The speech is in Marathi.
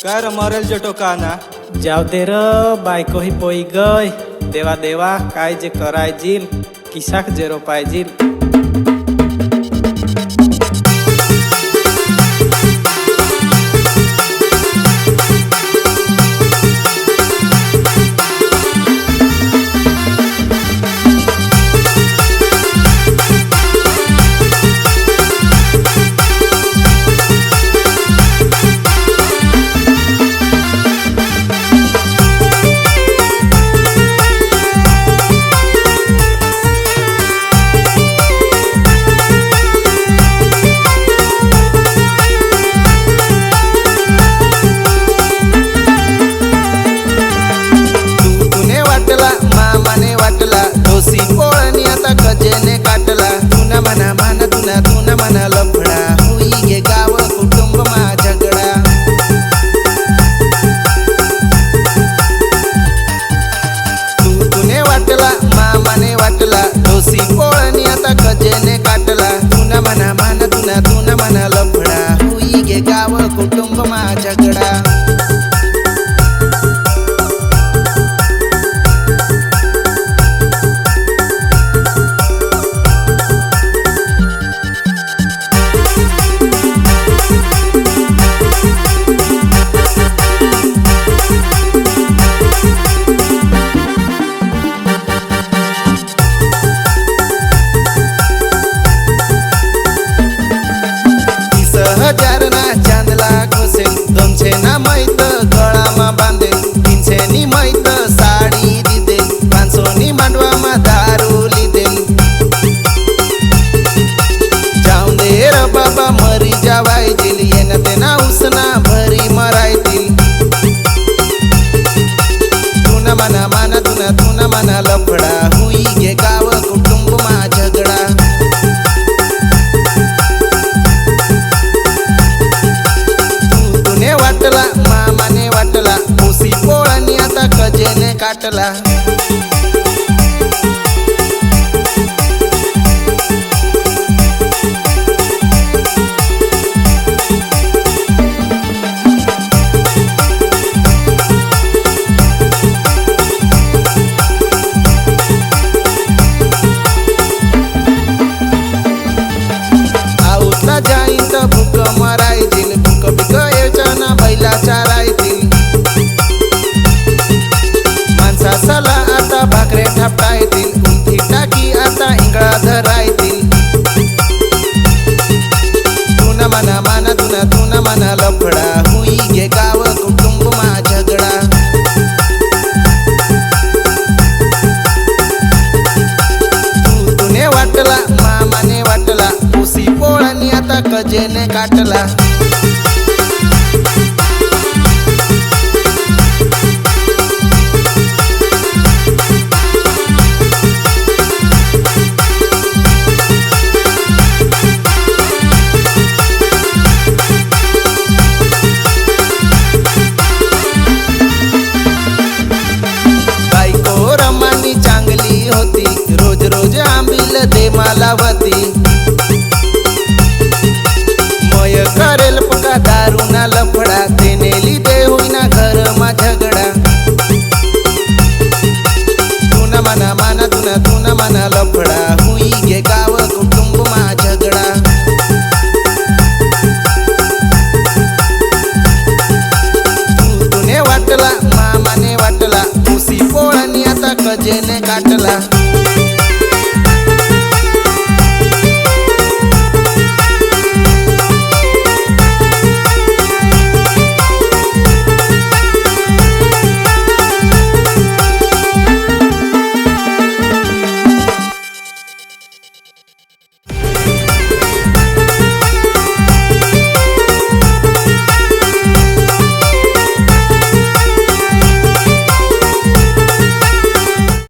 काय रे मरेल जटो काना जाऊ दे र बायको ही पोई गय देवा देवा काय जे करायजील किसाक जे रोपायजील। कजेने काटला तुना मना मान तुना मना लफडा हुई गे गाव कुटुंब मा झगडा। तुने वाटला मामाने वाटला दोषी पोळणी आता कजेने काटला तुना मना मान तुना मना लफडा हुई गे गाव कुटुंब मा झगडा। हजारना चांदला घुसे दोनशे ना मैत गळामा बांधे तीनशे नी मैत साडी दिदे 500 नी मांडवामा दारू लिदे। जाऊन दे र बाबा मरी जावायतील येन तेना उसना भरी मरायतील। तुना मना मान तुना मना लफडा हुई गे गाव कुटुंब मा झगडा। वाटला मामाने वाटला उसी पोळणी आता कजेने काटला। आऊतला जाईन तर भूक मरायतील भूक बिक यायच्या बैला चारायतील। माणसाला आता भाकरे थापटायतील उंठी टाकी आता इंगळा धरायतील। तुना मना मान तुना मना लफडा हुई गे गाव कुटुंब मा झगडा। तुने वाटला मामाने वाटला उसी पोळणी आता कजेने काटला। बायको रमानी चांगली होती रोज रोज आंबील दे मालावती। मय करेल पका दारू ना लफडा तेनेली दे होईना घर मा झगडा। तुना मना मान तुना मना लफडा हुई गे गाव कुटुंब मा झगडा। तुने वाटला मामाने वाटला उसी पोळणी आता कजेने काटला।